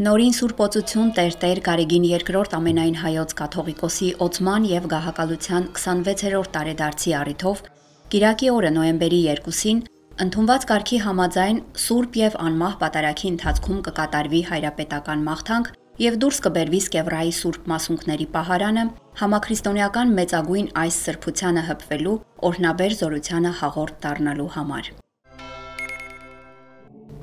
Նորին Սուրբոցություն Տեր Գարեգին II ամենայն հայոց կաթողիկոսի օծման եւ գահակալության 26-րդ տարեդարձի առիթով Կիրակի օրը նոյեմբերի 2-ին ընդունված կարգի համաձայն Սուրբ եւ անմահ պատարագի ընթացքում կկատարվի հայրապետական մաղթանք եւ դուրս կբերվի Սկևրայի Սուրբ Մասունքների պահարանը համաքրիստոնեական մեծագույն այս սրբությանը հպվելու օրհնաբեր զորությանը հաղորդ դառնալու համար։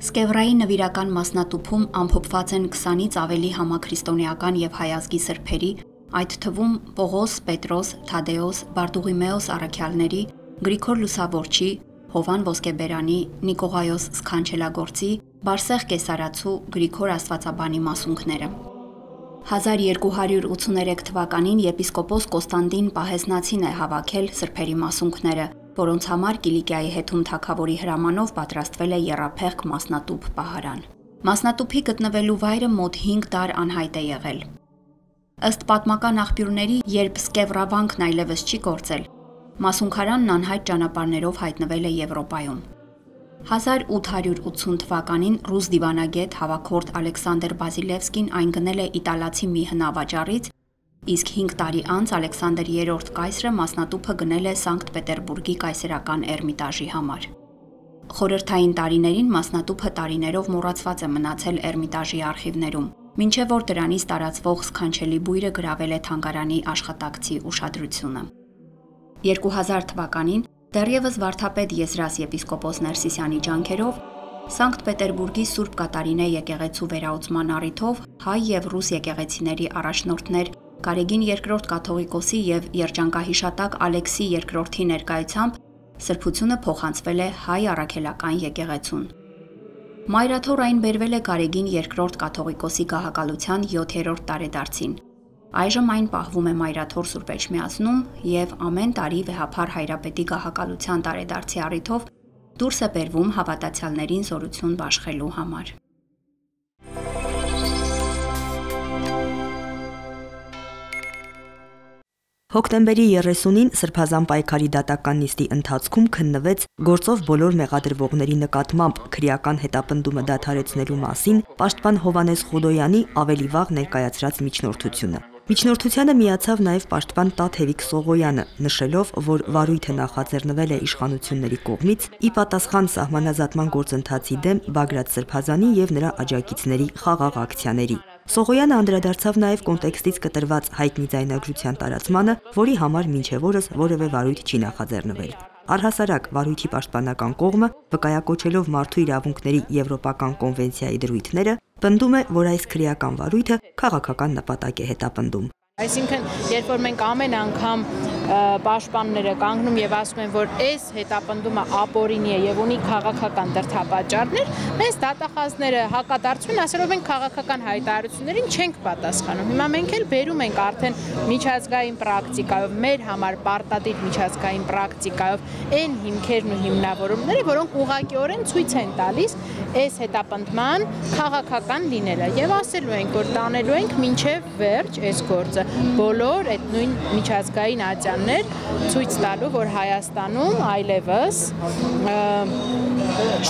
Սկևրայի նվիրական մասնատուփում ամփոփված են 20-ից ավելի համաքրիստոնեական եւ հայազգի սրբերի, այդ թվում Պողոս, Պետրոս, Թադեոս, Բարտուղիմեոս առաքյալների, Գրիգոր Լուսավորչի, Հովան Ոսկեբերանի, Նիկողայոս Սքանչելագործի, Բարսեղ Կեսարացու, Գրիգոր Աստվածաբանի մասունքները։ 1283 թվականին եպիսկոպոս Կոստանդին Պահեզնացին է հավաքել սրբերի մասունքները, որոնց համար Կիլիկիայի հետում թագավորի հրամանով պատրաստվել է եռափեղկ մասնատուփ պահարան։ Մասնատուփի գտնվելու վայրը մոտ 5 դար անհայտ է եղել։ Ըստ պատմական աղբյուրների, երբ Սկևրավանքն այլևս չի գործել, մասունքարանն անհայտ ճանապարհներով հայտնվել է Եվրոպայում։ 1880 թվականին ռուս դիվանագետ հավաքորդ Ալեքսանդր Բազիլևսկին այն գնել է իտալացի մի հնավաճառից, իսկ 5 տարի անց Ալեքսանդր III կայսրը մասնատուփը գնել է Սանկտ Պետերբուրգի կայսերական Էրմիտաժի համար։ Խորհրդային տարիներին մասնատուփը տարիներով մոռացված է մնացել Էրմիտաժի արխիվներում, մինչև որ դրանից տարածվող սքանչելի բույրը գրավել է թանգարանի աշխատակցի ուշադրությունը։ 2000 թվականին դեռևս վարդապետ Եզրաս եպիսկոպոս Ներսիսյանի ջանքերով Սանկտ Պետերբուրգի Սուրբ Կատարինե եկեղեցու վերահսկման առիթով հայ եւ ռուս եկեղեցիների առաջնորդներ Գարեգին II կաթողիկոսի եւ երջանկահիշատակ Ալեքսի II-ի ներկայությամբ սրբությունը փոխանցվել է հայ առաքելական եկեղեցուն։ Մայրաթոր այն բերվել է Գարեգին II կաթողիկոսի գահակալության 7-րդ տարեդարձին։ Այժմ այն պահվում է Մայրաթոր Սուրբ Էջմիածնում եւ ամեն տարի վեհափառ հայրապետի գահակալության տարեդարձի առիթով դուրս է բերվում հավատացյալներին զորություն բաշխելու համար։ Հոկտեմբերի 30-ին Սրբազան պայքարի դատական նիստի ընթացքում քննվեց գործով բոլոր մեղադրվողների նկատմամբ քրեական հետապնդումը դադարեցնելու մասին պաշտպան Հովհաննես Խուդոյանի ավելի վաղ ներկայացրած միջնորդությունը։ Միջնորդությանը միացավ նաև պաշտպան Տաթևիկ Սողոյանը, նշելով, որ վարույթը նախաձեռնվել է իշխանությունների կողմից ի պատասխան սահմանազատման գործընթացի դեմ Բագրատ Սրբազանի եւ նրա աջակիցների խաղաղ ակցիաների։ Սողոյանը անդրադարձավ նաև կոնտեքստից կտրված հայտնի ձայնագրության տարածմանը, որի համար մինչև օրս որևէ վարույթ չի նախաձեռնվել։ Առհասարակ վարույթի պաշտպանական կողմը, վկայակոչելով մարդու իրավունքների Եվրոպական կոնվենցիայի դրույթները, պնդում է, որ այս քրեական վարույթը քաղաքական նպատակ է հետապնդում։ Այսինքն, երբ որ մենք ամեն անգամ պաշտպանները կանգնում եւ ասում են, որ այս հետապնդումը ապօրինի է եւ ունի քաղաքական դրդապատճառներ, մենք դատախազները հակադարձում են, ասելով ենք քաղաքական հայտարարություններին չենք պատասխանում։ Հիմա մենք էլ բերում ենք արդեն միջազգային պրակտիկայով, մեր համար պարտադիր միջազգային պրակտիկայով այն հիմքերն ու հիմնավորումները, որոնք ուղղակիորեն ցույց են տալիս այս հետապնդման քաղաքական լինելը եւ ասելու ենք, որ տանելու ենք մինչեւ վերջ այս գործը բոլոր այդ նույն միջազգային ատյաններ ցույց տալու, որ Հայաստանում այլևս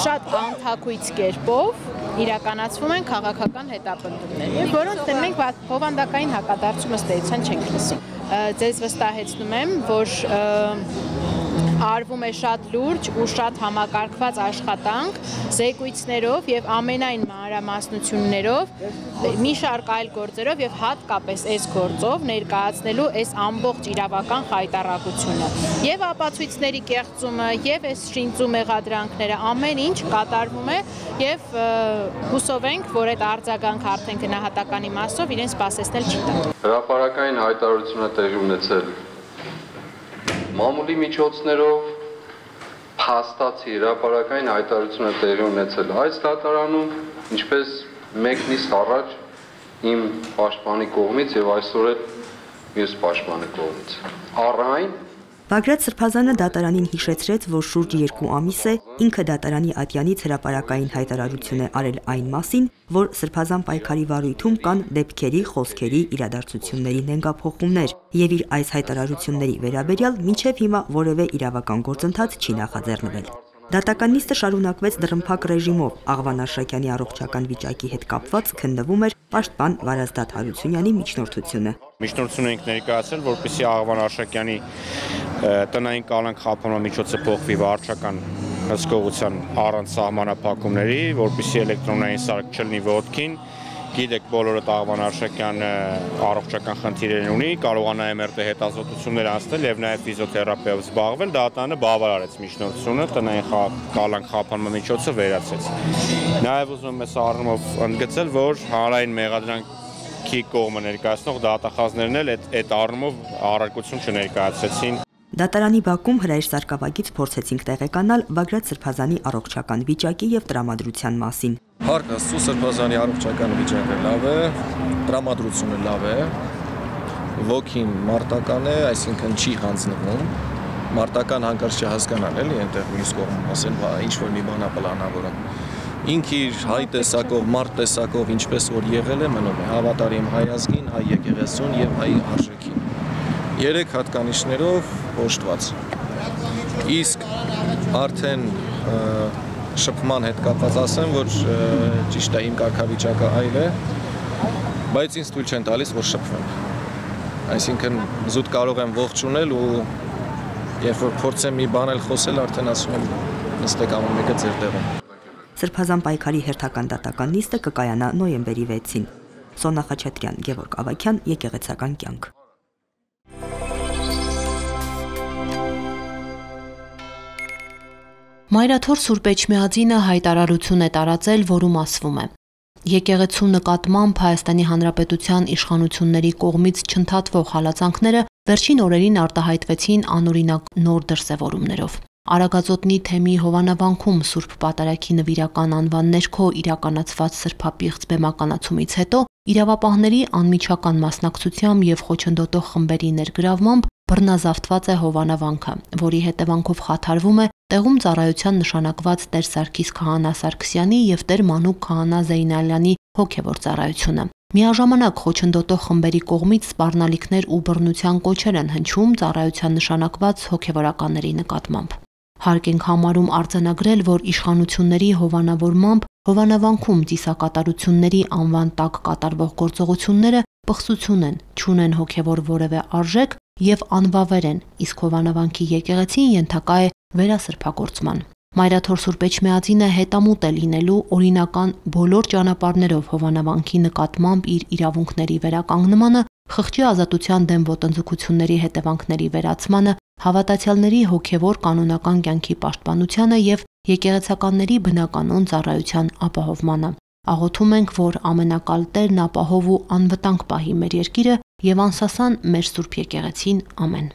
շատ անթակույց կերպով իրականացվում են քաղաքական հետապնդումներ, որոնց մենք բովանդակային հակադարձում ըստ էության չենք լսում։ Ձեզ վստահեցնում եմ, որ արվում է շատ լուրջ ու շատ համակարգված աշխատանք զեկույցներով եւ ամենայն մանրամասնություններով մի շարք այլ գործերով եւ հատկապես այս գործով ներկայացնելու այս ամբողջ իրավական խայտառակությունը եւ ապացույցների կեղծումը եւ այս շինծու մեղադրանքները ամեն ինչ կատարվում է եւ հուսով ենք, որ այդ արձագանքը արդեն գնահատականի մասով իրեն սպասեցնել չի տա։ Հրապարակային հայտարարությունը տեղի ունեցել մամուլի միջոցներով փաստացի հրապարակային հայտարարությունը տեղի ունեցել այս դատարանում, ինչպես մեկ նիստ առաջ իմ պաշտպանի կողմից եւ այսօր էլ մյուս պաշտպանի կողմից։ Առայն Բագրատ Սրբազանը դատարանին հիշեցրեց, որ շուրջ 2 ամիս է ինքը դատարանի ատյանից հրապարակային հայտարարություն է արել այն մասին, որ Սրբազան պայքարի վարույթում կան դեպքերի, խոսքերի, իրադարձությունների նենգափոխումներ, եւ իր այս հայտարարությունների վերաբերյալ մինչև հիմա որևէ իրավական գործընթաց չի նախաձեռնվել։ Դատական նիստը շարունակվեց դռնփակ ռեժիմով, Աղվան Արշակյանի առողջական վիճակի հետ կապված քննվում էր պաշտպան Վարազդատ Հարությունյանի միջնորդությունը։ Միջնորդություն ենք ներկայացրել, որպեսզի Աղվան Արշակյանի տնային կալանք խափանման միջոցը փոխվի վարչական հսկողության առանց սահմանափակումների, որպեսզի էլեկտրոնային սարք չլինի ոտքին։ Գիտեք, բոլորը Աղվան Արշակյանը առողջական խնդիրներ ունի, կարողանա MRT հետազոտություններ անցնել եւ նաեւ ֆիզիոթերապիայով զբաղվել, դատարանը բավարարեց միջնորդությունը, տնային կալանք խափանման միջոցը վերացեց։ Նաեւ ուզում եմ այս առումով ընդգծել, որ հանրային մեղադրանքի կողմը ներկայացնող դատախազներն էլ այդ առումով առարկություն չներկայացրեցին։ Դատարանի բակում հրայր սարկավագից փորձեցինք տեղեկանալ Բագրատ Սրբազանի առողջական վիճակի եւ տրամադրության մասին։ Հարկ Աստծո, Սրբազանի առողջական վիճակը լավ է, տրամադրությունը լավ է, ոգին մարտական է, այսինքն չի հանձնվում, մարտական հանկարծ չհասկանալ էլի այնտեղ մյուս կողմում ասել, ինչ որ մի բան է պլանավորը։ Ինքը իր հայ տեսակով, մարդ տեսակով ինչպես որ եղել է, մնում է հավատարիմ հայ ազգին, հայ եկեղեցուն եւ հայ արժեքին։ 3 հատկանիշներով օժտված։ Իսկ արդեն շփման հետ կապված ասեմ, որ ճիշտ է իմ կարգավիճակը այլ է, բայց ինձ թույլ չեն տալիս, որ շփվեմ։ Այսինքն զուտ կարող եմ ողջունել ու երբ որ փորձեմ մի բան էլ խոսել, արդեն ասում եմ նստեք ամեն մեկը ձեր տեղում։ Սրբազան պայքարի հերթական դատական նիստը կկայանա նոյեմբերի 6-ին։ Սոնա Խաչատրյան, Գևորգ Ավագյան, Եկեղեցական կյանք։ Մայրաթոր Սուրբ Էջմիածինը հայտարարություն է տարածել, որում ասվում է. Եկեղեցու նկատմամբ Հայաստանի Հանրապետության իշխանությունների կողմից չընդհատվող հալածանքները վերջին օրերին արտահայտվեցին անօրինակ նոր դրսևորումներով։ Արագածոտնի թեմի Հովանավանքում Սուրբ Պատարագի նվիրական անվան ներքո իրականացված սրբապիղծ բեմականացումից հետո իրավապահների անմիջական մասնակցությամբ եւ խոչընդոտող խմբերի ներգրավմամբ բռնազավթված է Հովանավանքը, որի հետևանքով խաթարվում է տեղում ծառայության նշանակված Տեր Սարգիս Քահանա Սարգսյանի եւ Տեր Մանուկ Քահանա Զեյնալյանի հոգեվոր ծառայությունը։ Միաժամանակ խոչընդոտող խմբերի կողմից սպառնալիքներ ու բռնության կոչեր են հնչում ծառայության նշանակված հոգեվորականների նկատմամբ։ Հարկ ենք համարում արձանագրել, որ իշխանությունների հովանավորմամբ Հովանավանքում ծիսակատարությունների անվան տակ կատարվող գործողությունները պղծություն են, չունեն հոգևոր որևէ արժեք եւ անվավեր են, իսկ Հովանավանքի եկեղեցին ենթակա է վերասրբագործման։ Մայրաթոր Սուրբ Էջմիածինը հետամուտ է լինելու օրինական բոլոր ճանապարհներով Հովանավանքի նկատմամբ իր իրավունքների վերականգնմանը, խղճի ազատության դեմ ոտնձգությունների հետևանքների վերացմանը, հավատացյալների հոգևոր կանոնական կյանքի պաշտպանությանը եւ եկեղեցականների բնականոն ծառայության ապահովմանը։ Աղոթում ենք, որ ամենակալ Տերն ապահով ու անվտանգ պահի մեր երկիրը եւ անսասան մեր Սուրբ եկեղեցին, ամեն։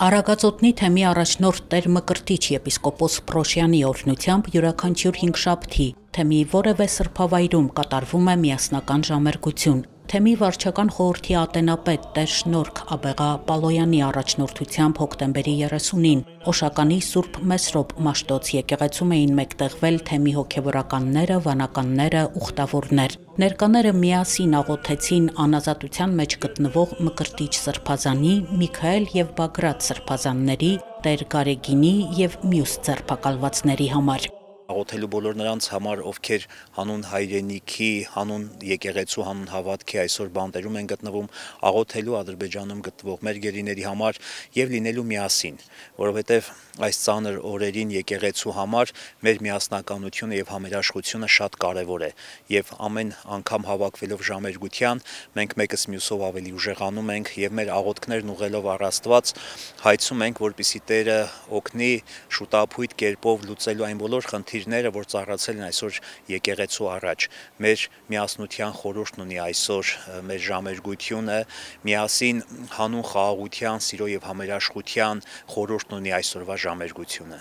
Արագածոտնի թեմի առաջնորդ Տեր Մկրտիչ եպիսկոպոս Պրոշյանի օրհնությամբ յուրաքանչյուր հինգշաբթի թեմի որևէ սրբավայրում կատարվում է միասնական ժամերգություն։ Թեմի վարչական խորհրդի ատենապետ Տեր Շնորհք Աբեղա Պալոյանի առաջնորդությամբ հոկտեմբերի 30-ին Օշականի Սուրբ Մեսրոպ Մաշտոց եկեղեցում էին մեկտեղվել թեմի հոգևորականները, վանականները, ուխտավորներ։ Ներկաները միասին աղոթեցին անազատության մեջ գտնվող Մկրտիչ Սրբազանի, Միքայել եւ Բագրատ Սրբազանների, Տեր Գարեգինի եւ մյուս ձերբակալվածների համար։ Աղոթելու բոլոր նրանց համար, ովքեր հանուն հայրենիքի, հանուն եկեղեցու, հանուն հավատքի այսօր բանտերում են գտնվում, աղոթելու Ադրբեջանում գտնվող մեր գերիների համար եւ լինելու միասին, որովհետեւ այս ծանր օրերին եկեղեցու համար մեր միասնականությունը եւ համերաշխությունը շատ կարեւոր է եւ ամեն անգամ հավաքվելով ժամերգության մենք մեկս մյուսով ավելի ուժեղանում ենք եւ մեր աղոթքներն ուղղելով առ Աստված հայցում ենք, որպեսզի Տերը օգնի շուտապույտ կերպով լուծելու այն բոլոր խնդիրները, որ ծառացել են այսօր եկեղեցու առաջ։ Մեր միասնության խորհուրդն ունի այսօր մեր ժամերգությունը, միասին հանուն խաղաղության, սիրո եւ համերաշխության խորհուրդն ունի այսօրվա ժամերգությունը։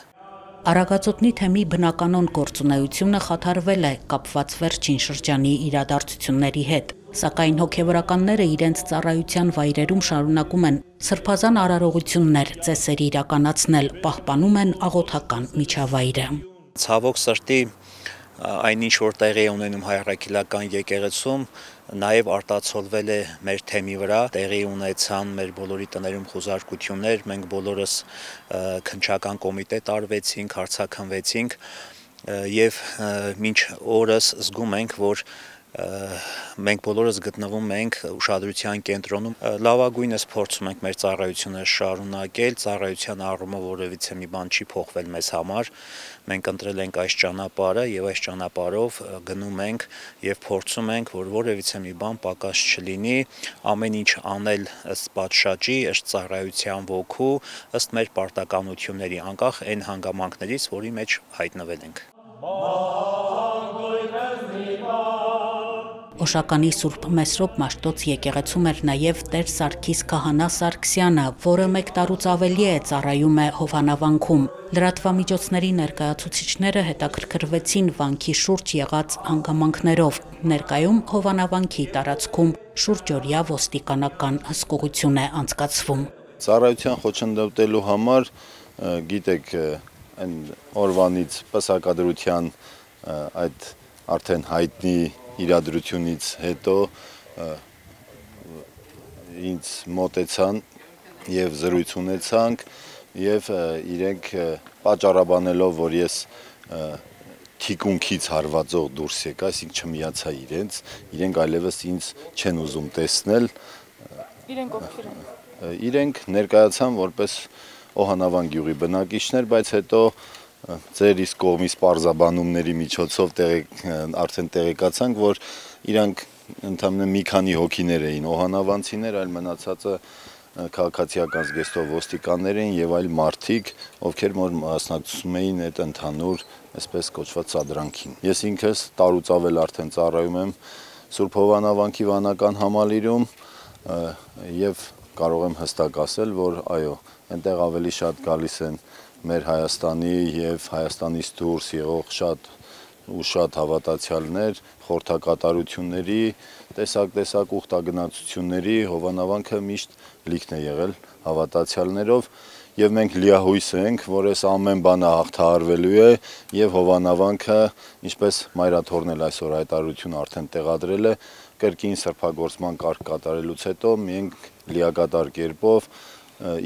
Արագածոտնի թեմի բնականոն գործունեությունը խաթարվել է կապված վերջին շրջանի իրադարձությունների հետ, սակայն հոգևորականները իրենց ծառայության վայրերում շարունակում են սրբազան արարողություններ, ծեսեր իրականացնել, պահպանում են աղոթական միջավայրը։ Ցավոք սրտի այնինչ որ տեղի է ունենում հայ առաքելական եկեղեցում, նաև արտացոլվել է մեր թեմի վրա, տեղի ունեցան մեր բոլորի տներում խուզարկություններ, մենք բոլորս քննչական կոմիտե տարվեցինք, հարցաքննվեցինք եւ մինչ օրս զգում ենք, որ մենք բոլորս գտնվում ենք ուշադրության կենտրոնում, լավագույնս փորձում ենք մեր ծառայությունը շարունակել, ծառայության առումով որևիցե մի բան չի փոխվել մեզ համար, մենք ընտրել ենք այս ճանապարհը եւ այս ճանապարհով գնում ենք եւ փորձում ենք, որ որևիցե մի բան պակաս չլինի, ամեն ինչ անել ըստ պատշաճի, ըստ ծառայության ոգու, ըստ մեր պարտականությունների, անկախ այն հանգամանքներից, որի մեջ հայտնվել ենք։ Օշականի Սուրբ Մեսրոպ Մաշտոց եկեղեցում էր նաև Տեր Սարգիս Քահանա Սարգսյանը, որը 1 տարուց ավելի է ծառայում է Հովանավանքում։ Լրատվամիջոցների ներկայացուցիչները հետաքրքրվեցին վանքի շուրջ եղած հանգամանքներով։ Ներկայում Հովանավանքի տարածքում շուրջօրյա ոստիկանական հսկողություն է անցկացվում։ Ծառայության խոչընդոտելու համար, գիտեք, այն օրվանից պսակադրության այդ արդեն հայտնի իրադրությունից հետո ինձ մոտեցան եւ զրույց ունեցանք եւ իրենք պատճառաբանելով, որ ես թիկունքից հարվածող դուրս եկա, այսինքն չմիացա իրենք այլևս ինձ չեն ուզում տեսնել։ Իրենք ովքեր են։ Իրենք ներկայացան որպես Օհանավան գյուղի բնակիչներ, բայց հետո ձեր իսկ կողմից պարզաբանումների միջոցով արդեն տեղեկացանք, որ իրանք ընդամենը մի քանի հոգիներ էին, օհանավանցիներ, այլ մնացածը քաղաքացիական զգեստով ոստիկաններ էին եւ այլ մարդիկ, ովքեր մասնակցում էին այդ ընդհանուր, այսպես կոչված սադրանքին։ Ես ինքս տարուց ավել արդեն ծառայում եմ Սուրբ Հովանավանքի վանական համալիրում եւ կարող եմ հստակ ասել, որ այո, այնտեղ ավելի շատ գալիս են մեր Հայաստանի եւ Հայաստանից դուրս եղող շատ հավատացյալներ, խորհրդակատարությունների, տեսակ ուխտագնացությունների, Հովանավանքը միշտ լիքն է եղել հավատացյալներով եւ մենք լիահույս ենք, որ այս ամեն բանը հաղթահարվելու է եւ Հովանավանքը, ինչպես մայրաթորն էլ այսօր հայտարարություն արդեն տեղադրել է, կրկին սրբագործման կարգ կատարելուց հետո մենք լիակատար կերպով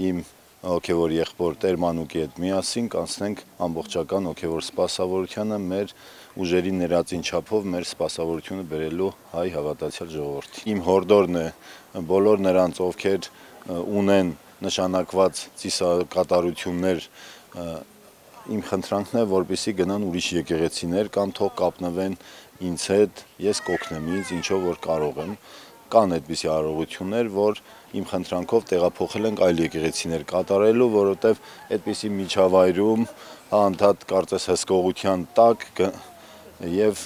իմ հոգևոր եղբոր Տեր Մանուկի հետ միասին կանցնենք ամբողջական հոգևոր սպասավորությանը մեր ուժերի ներածին չափով մեր սպասավորությունը բերելու հայ հավատացյալ ժողովրդի։ Իմ հորդորն է բոլոր նրանց, ովքեր ունեն նշանակված ծիսակատարություններ, իմ խնդրանքն է, որպեսզի գնան ուրիշ եկեղեցիներ կամ թող կապնվեն ինձ հետ, ես կօգնեմ ինձ, ինչով որ կարող եմ։ Կան այդպիսի արարողություններ, որ իմ խնդրանքով տեղափոխել ենք այլ եկեղեցիներ կատարելու, որովհետև այդպիսի միջավայրում անդադ կարծես հսկողության տակ եւ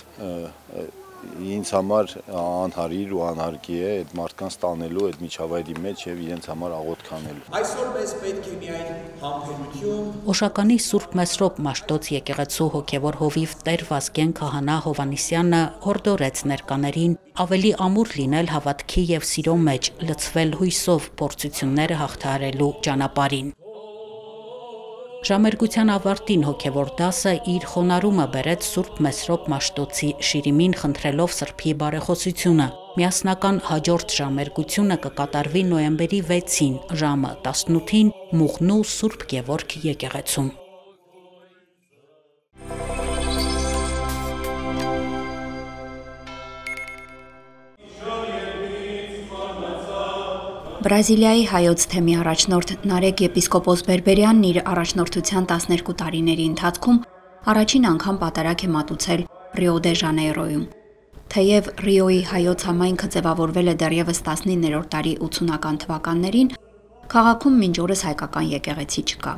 ինձ համար անհարիր ու անհարկի է այդ մարդկանց տանելու այդ միջավայրի մեջ եւ իրենց համար աղոթք անելու։ Այսօր մեզ պետք է միայն համբերություն։ Օշականի Սուրբ Մեսրոպ Մաշտոց եկեղեցու հոգևոր հովիվ Տեր Վազգեն Քահանա Հովանիսյանը հորդորեց ներկաներին ավելի ամուր լինել հավատքի եւ սիրո մեջ, լցվել հույսով փորձությունները հաղթահարելու ճանապարհին։ Ժամերգության ավարտին հոգևոր դասը իր խոնարհումը բերեց Սուրբ Մեսրոպ Մաշտոցի շիրիմին խնդրելով Սրբի բարեխոսությունը։ Միասնական հաջորդ ժամերգությունը կկատարվի նոյեմբերի 6-ին ժամը 18-ին Մուղնու Սուրբ Գևորգ եկեղեցում։ Բրազիլիայի հայոց թեմի առաջնորդ Նարեկ եպիսկոպոս Բերբերյանն իր առաջնորդության 12 տարիների ընթացքում առաջին անգամ պատարագ է մատուցել Ռիո դե Ժանեյրոյում։ Թեև Ռիոյի հայոց համայնքը ձևավորվել է դեռևս 19-րդ դարի 80-ական թվականներին, քաղաքում մինչ օրս հայկական եկեղեցի չկա։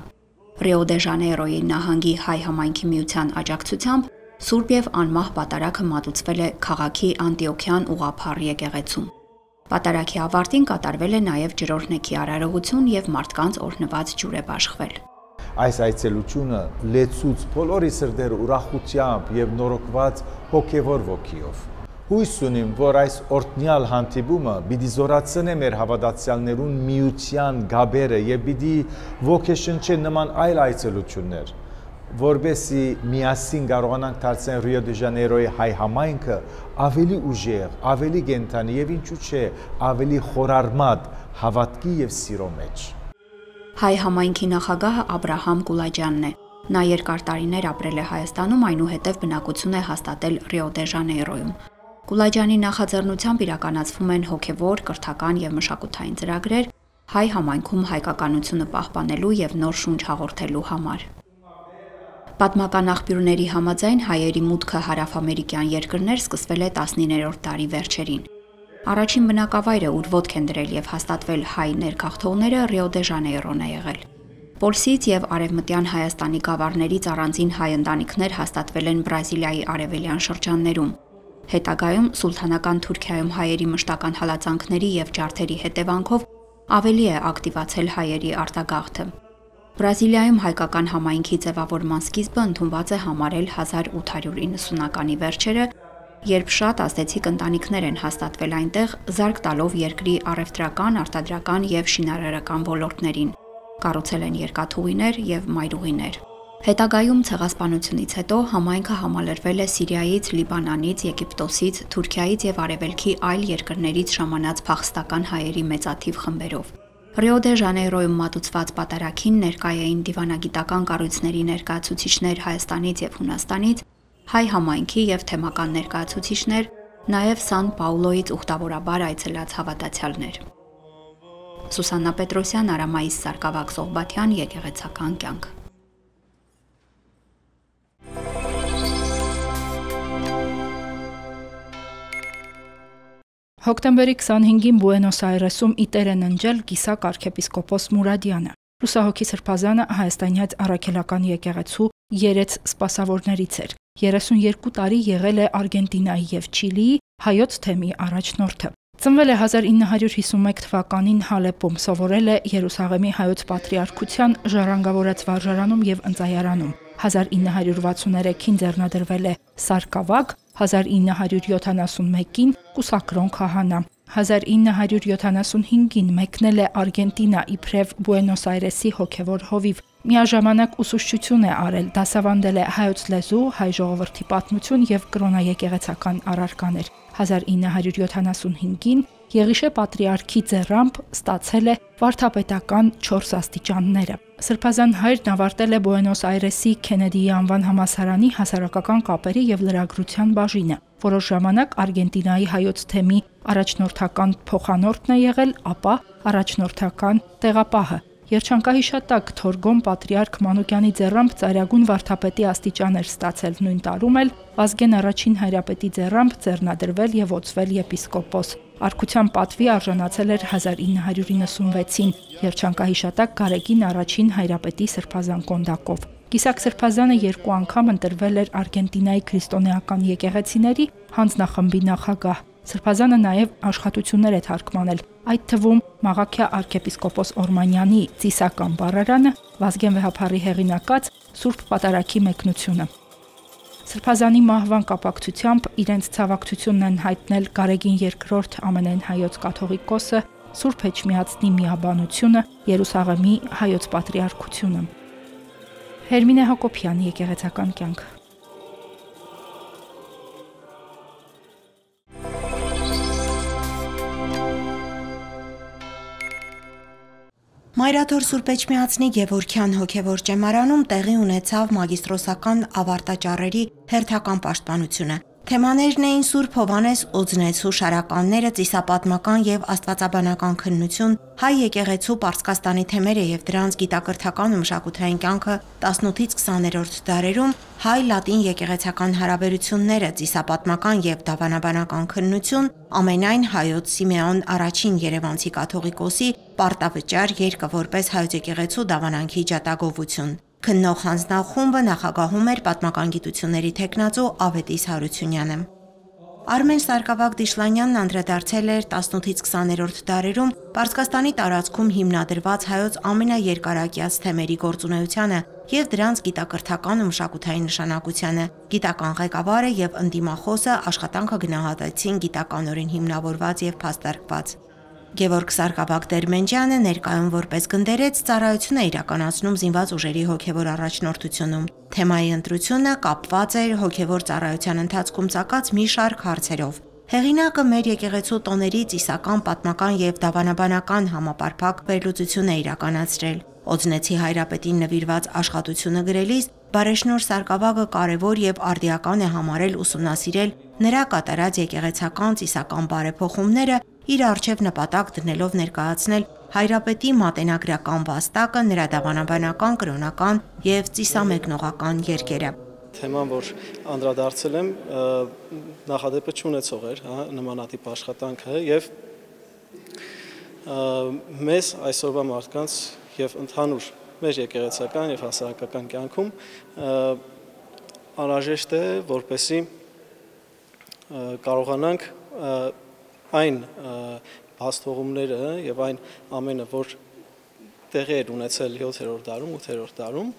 Ռիո դե Ժանեյրոյի նահանգի հայ համայնքի միության աջակցությամբ Սուրբ եւ անմահ պատարագը մատուցվել է քաղաքի Անտիոքյան ուղղափառ եկեղեցում։ Պատարագի ավարտին կատարվել է նաև ջրօրհնեքի արարողություն եւ մարդկանց օրհնված ջուր է բաշխվել։ Այս այցելությունը լեցուց բոլորի սրտերը ուրախությամբ եւ նորոգված հոգեվոր ոգիով։ Հույս ունիմ, որ այս օրհնյալ հանդիպումը պիտի զորացնի մեր հավատացյալներուն միության գաբերը եւ պիտի ոգեշնչի նման այլ այցելություններ, որբեսի միասին կարողանանք դարձնել Ռիո դե Ժանեյրոյի հայ համայնքը ավելի ուժեղ, ավելի կենդանի եւ ինչու՞ չէ, ավելի խորարմատ հավատքի եւ սիրո մեջ։ Հայ համայնքի նախագահը Աբրահամ Կուլաջյանն է։ Նա երկար տարիներ ապրել է Հայաստանում, այնուհետև բնակություն է հաստատել Ռիո դե Ժանեյրոյում։ Կուլաջյանի նախաձեռնությամբ իրականացվում են հոգևոր, կրթական եւ մշակութային ծրագրեր հայ համայնքում հայկականությունը պահպանելու եւ նոր շունչ հաղորդելու համար։ Պատմական աղբյուրների համաձայն հայերի մուտքը հարավամերիկյան երկրներ սկսվել է 19-րդ դարի վերջերին։ Առաջին բնակավայրը, ուր ոտք են դրել եւ հաստատվել հայ ներգաղթողները Ռիո դե Ժանեյրոն է եղել։ Պոլսից եւ Արևմտյան Հայաստանի գավառներից առանձին հայ ընտանիքներ հաստատվել են Բրազիլիայի արևելյան շրջաններում։ Հետագայում սուլթանական Թուրքիայում հայերի մշտական հալածանքների եւ ջարդերի հետևանքով ավելի է ակտիվացել հայերի արտագաղթը։ Բրազիլիայում հայկական համայնքի ձևավորման սկիզբը ընդունված է համարել 1890-ականի վերջերը, երբ շատ ազդեցիկ ընտանիքներ են հաստատվել այնտեղ, զարկ տալով երկրի առևտրական, արտադրական եւ շինարարական ոլորտներին, կառուցել են երկաթուղիներ եւ մայրուղիներ։ Հետագայում ցեղասպանությունից հետո համայնքը համալրվել է Սիրիայից, Լիբանանից, Եգիպտոսից, Թուրքիայից եւ արևելքի այլ երկրներից ժամանած փախստական հայերի մեծաթիվ խմբերով։ Ռիո դե Ժանեյրոյում մատուցված պատարագին ներկայ էին դիվանագիտական կառույցների ներկայացուցիչներ Հայաստանից եւ Հունաստանից, հայ համայնքի եւ թեմական ներկայացուցիչներ, նաեւ Սան Պաուլոյից ուխտավորաբար այցելած հավատացյալներ։ Սուսաննա Պետրոսյան, Արամայիս Սարգսակ Սողբաթյան, Եկեղեցական կյանք։ Հոկտեմբերի 25-ին Բուենոս Այրեսում իտեր են ընջել Կիսակ arczepiskopos Մուրադյանը։ Լուսահոգի Սրբազանը հայաստանյաց առաքելական եկեղեցու երեց սպասավորներից էր։ 32 տարի եղել է Արգենտինայի եւ Չիլիի հայոց թեմի առաջնորդը։ Ծնվել է 1951 թվականին Հալեպում, սովորել է Երուսաղեմի հայոց պատրիարքության ժառանգավորած վարժարանում եւ ընծայարանում։ 1963-ին ձեռնադրվել է Սարգսակ, 1971-ին կուսակրոն քահանա։ 1975-ին մեկնել է Արգենտինա իբրև Բուենոս Այրեսի հոգևոր հովիվ։ Միաժամանակ ուսուցչություն է արել, դասավանդել է հայոց լեզու, հայ ժողովրդի պատմություն եւ կրոնաեկեղեցական առարկաներ։ 1975-ին Եղիշե պատրիարքի ձեռամբ ստացել է վարդապետական 4 աստիճանները։ Սրբազան հայրն ավարտել է Բուենոս Այրեսի Քենեդիի անվան համալսարանի հասարակական կապերի եւ լրագրության բաժինը։ Որոշ ժամանակ Արգենտինայի հայոց թեմի առաջնորդական փոխանորդն է եղել, ապա առաջնորդական տեղապահը։ Երջանկահիշատակ Թորգոն պատրիարք Մանուկյանի ձեռամբ ծայրագույն վարդապետի աստիճան էր ստացել, նույն տարում էլ Վազգեն առաջին հայրապետի ձեռամբ ձեռնադրվել եւ ոցվել եպիսկոպոս։ Արքության պատվի արժանացել էր 1996-ին Երջանկահիշատակ Գարեգին առաջին հայրապետի սրբազան կոնդակով։ Կիսակ Սրբազանը 2 անգամ ընտրվել էր Արգենտինայի քրիստոնեական եկեղեցիների հանձնախմբի նախագահ։ Սրբազանը նաև աշխատություններ է թարգմանել, այդ թվում Մաղաքյա arczepiskopos Օրմանյանի Ծիսական բառարանը, Վազգեն Վեհափառի հեղինակած Սուրբ Պատարագի մեկնությունը։ Սրբազանի մահվան կապակցությամբ իրենց ցավակցությունն են հայտնել Գարեգին II ամենայն հայոց կաթողիկոսը, Սուրբ Էջմիածնի միաբանությունը, Երուսաղեմի հայոց պատրիարքությունը։ Հերմինե Հակոբյան, Եկեղեցական կյանք։ Մայրաթոր Սուրբ Էջմիածնի Գևորգյան հոգևոր ճեմարանում տեղի ունեցավ մագիստրոսական ավարտաճառերի հերթական պաշտպանությունը։ Թեմաներն էին Սուրբ Հովանես Օձնեցու շարականները, ծիսապատմական եւ աստվածաբանական քննություն, հայ եկեղեցու Պարսկաստանի թեմերը եւ դրանց գիտակրթական ու մշակութային կյանքը 18-ից 20-րդ դարերում, հայ-լատին եկեղեցական հարաբերությունները, ծիսապատմական եւ դավանաբանական քննություն, ամենայն հայոց Սիմեոն առաջին Երևանցի կաթողիկոսի պարտավճար երկը որպես հայոց եկեղեցու դավանանքի ջատագովություն։ Քննող հանձնախումբը նախագահում էր պատմական գիտությունների թեկնածու Ավետիս Հարությունյանը։ Արմեն Սարգսակ Դիշլանյանն անդրադարձել էր 18-ից 20-րդ դարերում Պարսկաստանի տարածքում հիմնադրված հայոց ամենաերկարակյաց թեմերի գործունեությանը եւ դրանց գիտակրթական ու մշակութային նշանակությանը։ Գիտական ղեկավարը եւ ընդդիմախոսը աշխատանքը գնահատեցին գիտականորեն հիմնավորված եւ փաստարկված։ Գևորգ Սարգսակ Դերմենջյանը ներկայում որպես գնդերեց ծառայություն է իրականացնում զինված ուժերի հոգևոր առաջնորդությունում։ Թեմայի ընտրությունը կապված էր հոգևոր ծառայության ընթացքում ծագած մի շարք հարցերով։ Հեղինակը մեր եկեղեցու տոների ծիսական, պատմական եւ դավանաբանական համապարփակ վերլուծություն է իրականացրել։ Օձնեցի հայրապետին նվիրված աշխատությունը գրելիս Բարեշնոր Սարգսակը կարևոր եւ արդիական է համարել ուսումնասիրել նրա կատարած եկեղեցական ծիսական բարեփոխումները, իր առջև նպատակ դնելով ներկայացնել հայրապետի մատենագրական վաստակը, նրա դավանաբանական, կրոնական եւ ծիսամեկնողական երկերը։ Թեման, որ անդրադարձել եմ, նախադեպը չունեցող էր, նմանատիպ աշխատանքը եւ մեզ այսօրվա մարդկանց եւ ընդհանուր մեր եկեղեցական եւ հասարակական կյանքում անհրաժեշտ է, որպեսզի կարողանանք այն բացթողումները եւ այն ամենը, որ տեղի էր ունեցել 7-րդ դարում, 8-րդ դարում,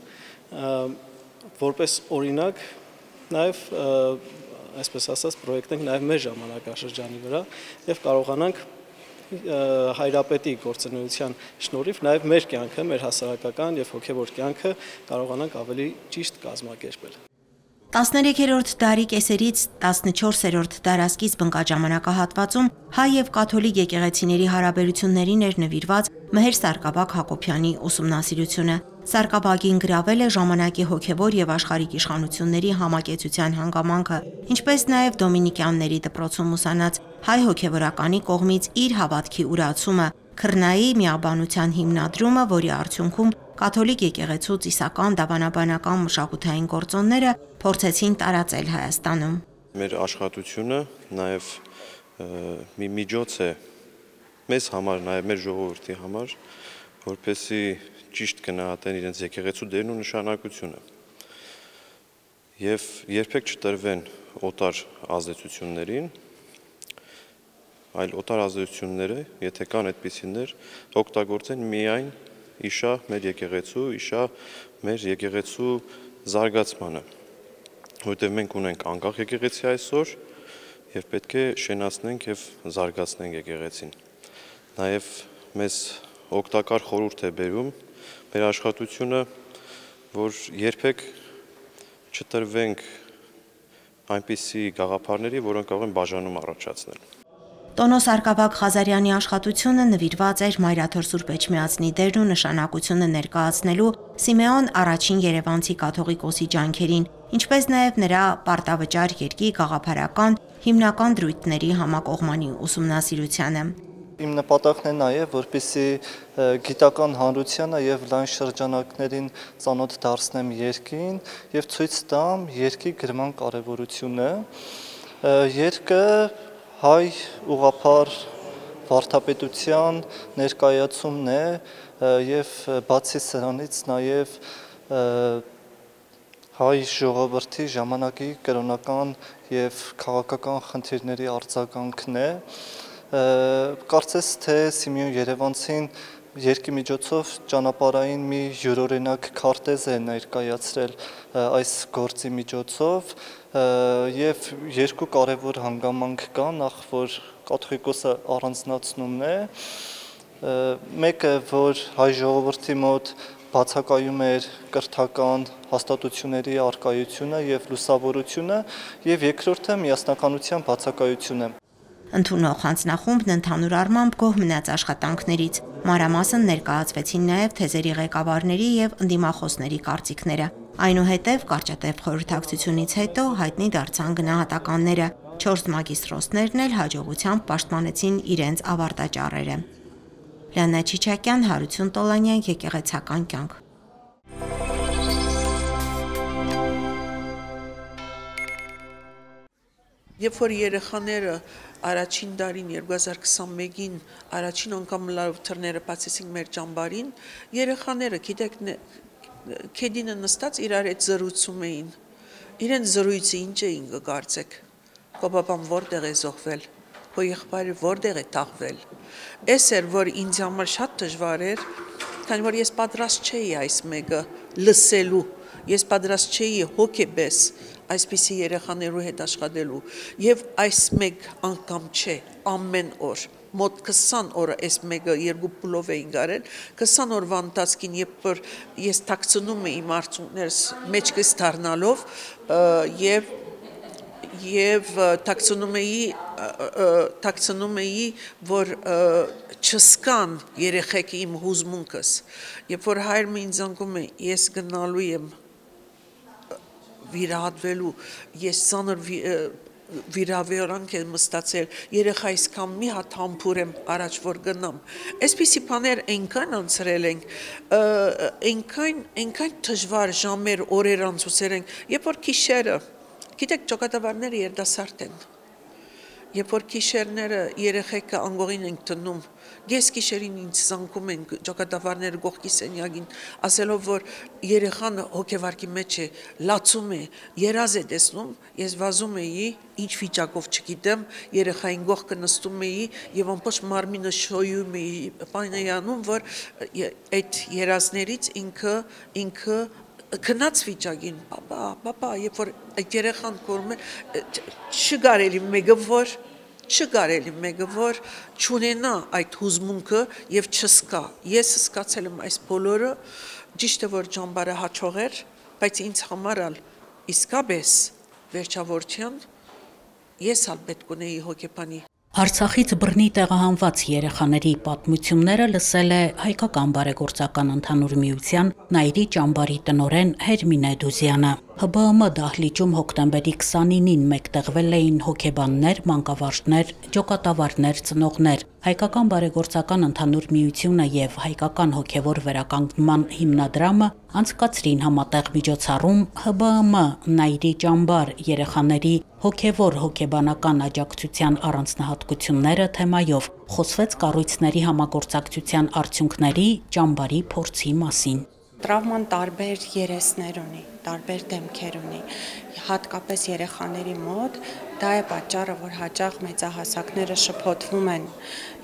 որպես օրինակ նաև այսպես ասած պրոյեկտենք նաև մեր ժամանակաշրջանի վրա եւ կարողանանք հայրապետի գործունեության շնորհիվ նաև մեր կյանքը, մեր հասարակական եւ հոգեվոր կյանքը կարողանանք ավելի ճիշտ կազմակերպել։ 13-րդ դարի կեսերից 14-րդ դարասկիզբ ընկած ժամանակահատվածում հայ եւ կաթոլիկ եկեղեցիների հարաբերություններին էր նվիրված Մեհեր Սարգսակ Հակոբյանի ուսումնասիրությունը։ Սարգսակին գրավել է ժամանակի հոգևոր եւ աշխարհիկ իշխանությունների համակեցության հանգամանքը, ինչպես նաեւ դոմինիկյանների դպրոցում ուսանած հայ հոգևորականի կողմից իր հավատքի ուրացումը, քրնայի միաբանության հիմնադրումը, որի արդյունքում կաթոլիկ եկեղեցու ծիսական դավանաբանական մշակութային գործոնները փորձեցին տարածել Հայաստանում։ Մեր աշխատությունը նաև մի միջոց է մեզ համար, նաև մեր ժողովրդի համար, որպեսզի ճիշտ գնահատեն իրենց եկեղեցու դերն ու նշանակությունը եւ երբեք չտրվեն օտար ազդեցություններին, այլ օտար ազդեցությունները, եթե կան այդպիսիներ, օգտագործեն միայն իշա մեր եկեղեցու, իշա մեր եկեղեցու զարգացմանը, որտեղ մենք ունենք անկախ եկեղեցի այսօր եւ պետք է շենացնենք եւ զարգացնենք եկեղեցին։ Նաեւ մեզ օգտակար խորհուրդ է բերում մեր աշխատությունը, որ երբեք չտրվենք այնպիսի գաղափարների, որոնք կարող են բաժանում առաջացնել։ Տոնո Սարգսակ Ղազարյանի աշխատությունը նվիրված էր Մայրաթոր Սուրբ Էջմիածնի դերն ու նշանակությունը ներկայացնելու Սիմեոն առաջին Երևանցի կաթողիկոսի ջանքերին, ինչպես նաև նրա պարտավճար երկի գաղափարական հիմնական դրույթների համակողմանի ուսումնասիրությանը։ Իմ նպատակն է նաև, որպեսզի գիտական հանրությանը եւ լայն շրջանակներին ծանոթ դարձնեմ երկին եւ ցույց տամ երկի գրման կարեւորությունը։ Երկը հայ ուղղափառ վարդապետության ներկայացումն է եւ բացի սրանից նաեւ հայ ժողովրդի ժամանակի կրոնական եւ քաղաքական խնդիրների արձագանքն է։ Կարծես թե Սիմեոն Երևանցին երկի միջոցով ճանապարհային մի յուրօրինակ քարտեզ է ներկայացրել այս գործի միջոցով եւ երկու կարևոր հանգամանք կա, նախ որ կաթողիկոսը առանձնացնումն է, մեկը որ հայ ժողովրդի մոտ բացակայում էր կրթական հաստատությունների առկայությունը եւ լուսավորությունը եւ երկրորդը միասնականության բացակայությունը։ Ընդունող հանձնախումբն ընդհանուր առմամբ գոհ մնաց աշխատանքներից, մանրամասն ներկայացվեցին նաև թեզերի ղեկավարների եւ ընդդիմախոսների կարծիքները։ Այնուհետև կարճատև խորհրդակցությունից հետո հայտնի դարձան գնահատականները, 4 մագիստրոսներն էլ հաջողությամբ պաշտպանեցին իրենց ավարտաճառերը։ Լիանա Չիչակյան, Հարություն Տոլանյան, Եկեղեցական կյանք։ Երբ որ երեխաները առաջին դարին 2021-ին առաջին անգամ լավ թռները բացեցին մեր ճամբարին, երեխաները, գիտեք, քեդինը նստած իրար հետ զրուցում էին։ Իրենց զրույցը ինչ էին կգարցեք։ Քո բաբան որտեղ է զոհվել, քո եղբայրը որտեղ է թաղվել։ Էս էր, որ ինձ համար շատ դժվար էր, քանի որ ես պատրաստ չէի այս մեկը լսելու, ես պատրաստ չէի հոգեպես այսպիսի երեխաներու հետ աշխատելու եւ այս մեկ անգամ չէ ամեն օր մոտ 20 օրը այս մեկը երկու փուլով էին գարել 20 օրվա ընթացքին երբ որ ես տակցնում էի իմ արդյունքներս մեջքս դառնալով եւ տակցնում էի որ չսկան երեխեքը իմ հուզմունքս երբ որ հայրը ինձ անգում է ես գնալու եմ վիրահատվելու ես ծանր վիրավերանք եմ մստացել երեխայիս կամ մի հատ համբուր եմ առաջ որ գնամ այսպիսի բաներ այնքան անցրել ենք այնքան դժվար ժամեր օրեր անցուցել ենք երբ որ գիշերը գիտեք ճակատավարները երդասարդ են երբ որ գիշերները երեխեքը անգողին ենք տնում ես գիշերին ինձ զանգում են ճակատավարները գողքի սենյակին ասելով որ երեխան հոգեվարկի մեջ է լացում է երազ է տեսնում ես վազում էի ինչ վիճակով չգիտեմ երեխային գողքը նստում էի եւ ամբողջ մարմինը շոյում էի պայնայանում որ այդ երազներից ինքը քնած վիճակին պապա երբ որ այդ երեխան կորում է չգարելի մեկը որ չունենա այդ հուզմունքը եւ չսկա ես սկացել եմ այս բոլորը ճիշտ է որ ճամբարը հաջող էր բայց ինձ համար իսկապես վերջավորության ես պետք ունեի հոգեբանի Արցախից բռնի տեղահանված երեխաների պատմությունները լսել է Հայկական բարեգործական ընդհանուր միության Նայիրի ճամբարի տնօրեն Հերմինե Դուզյանը։ ՀԲԸՄ դահլիճում հոկտեմբերի 29-ին մեկտեղվել էին հոգեբաններ, մանկավարժներ, ջոկատավարներ, ծնողներ։ Հայկական բարեգործական ընդհանուր միությունը եւ Հայկական հոգեվոր վերականգնման հիմնադրամը անցկացրին համատեղ միջոցառում ՀԲԸՄ Նայիրի ճամբար երեխաների հոգեվոր հոգեբանական աջակցության առանձնահատկությունները թեմայով խոսվեց կառույցների համագործակցության արդյունքների ճամբարի փորձի մասին։ Տրավման տարբեր երեսներ ունի, տարբեր դեմքեր ունի, հատկապես երեխաների մոտ դա է պատճառը, որ հաճախ մեծահասակները շփոթվում են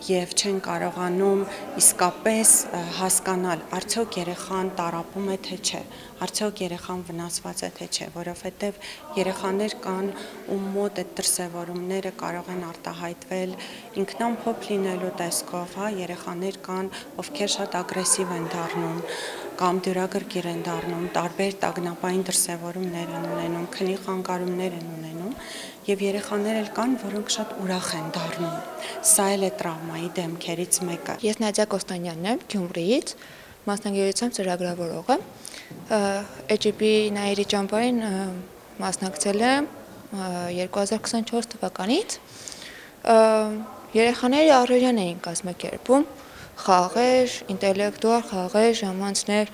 եւ չեն կարողանում իսկապես հասկանալ, արդյոք երեխան տառապում է թե չէ, արդյոք երեխան վնասված է թե չէ, որովհետեւ երեխաներ կան, ում մոտ այդ դրսևորումները կարող են արտահայտվել ինքնամփոփ լինելու տեսքով, հա, երեխաներ կան, ովքեր շատ ագրեսիվ են դառնում կամ դյուրագրգիռ են դառնում, տարբեր տագնապային դրսևորումներ են ունենում, քնի խանգարումներ են ունենում եւ երեխաներ էլ կան, որոնք շատ ուրախ են դառնում։ Սա էլ է տրավմայի դեմքերից մեկը։ Ես Նադիա Կոստանյանն եմ, Գյումրիից, մասնագիտությամբ ծրագրավորող եմ։ EGP Նայիրի ճամբարին մասնակցել եմ 2024 թվականից։ Երեխաների առօրյան էին կազմակերպում խաղեր, ինտելեկտուալ խաղեր, ժամանցներ,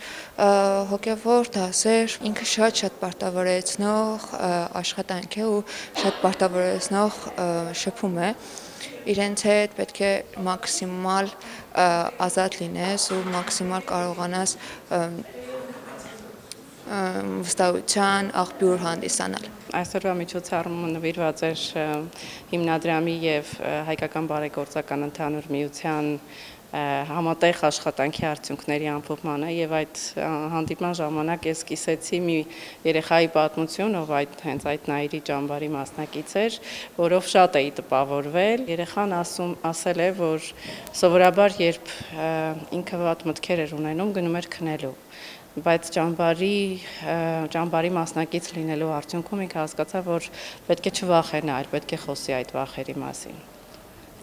հոգևոր դասեր, ինքը շատ պարտավորեցնող աշխատանք է ու շատ պարտավորեցնող շփում է։ Իրենց հետ պետք է մաքսիմալ ազատ լինես ու մաքսիմալ կարողանաս վստահության աղբյուր հանդիսանալ։ Այսօրվա միջոցառումը նվիրված էր հիմնադրամի եւ Հայկական բարեգործական ընդհանուր միության համատեղ աշխատանքի արդյունքների ամփոփմանը եւ այդ հանդիպման ժամանակ ես սկսեցի մի երեխայի պատմություն, ով հենց այդ Նայիրի ճամբարի մասնակից էր, որով շատ էի տպավորվել։ Երեխան ասել է, որ սովորաբար երբ ինքը վատ մտքեր էր ունենում, գնում էր քնելու, բայց ճամբարի մասնակից լինելու արդյունքում ինքը հասկացավ, որ պետք է չվախենա, այլ պետք է խոսի այդ վախերի մասին։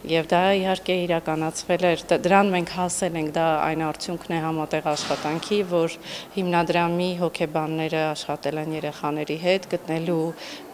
Եվ դա իհարկե իրականացվել էր, դրան մենք հասել ենք, դա այն արդյունքն է համատեղ աշխատանքի, որ հիմնադրամի հոգեբանները աշխատել են երեխաների հետ, գտնելու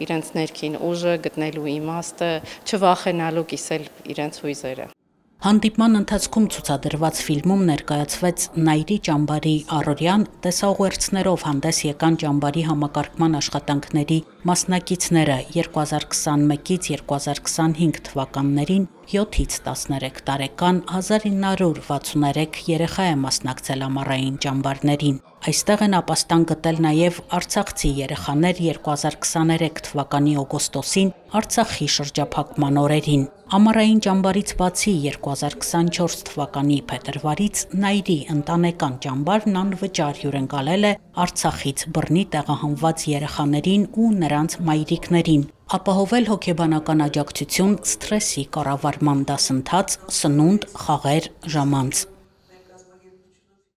իրենց ներքին ուժը, գտնելու իմաստը, չվախենալու կիսել իրենց հույզերը։ Հանդիպման ընթացքում ցուցադրված ֆիլմում ներկայացվեց Նայիրի ճամբարի առօրյան, տեսաուղերձներով հանդես եկան ճամբարի համակարգման աշխատանքների մասնակիցները 2021-ից 2025 թվականներին 7-ից 13 տարեկան 1963 երեխա է մասնակցել ամառային ճամբարներին։ Այստեղ են ապաստան գտել նաև արցախցի երեխաներ 2023 թվականի օգոստոսին Արցախի շրջափակման օրերին։ Ամառային ճամբարից բացի 2024 թվականի փետրվարից Նայիրի ընտանեկան ճամբարն անվճար հյուրընկալել է Արցախից բռնի տեղահանված երեխաներին ու նրանց մայրիկներին։ ապահովել հոգեբանական աջակցություն սթրեսի կառավարման դասընթաց, սնունդ, խաղեր, ժամանց։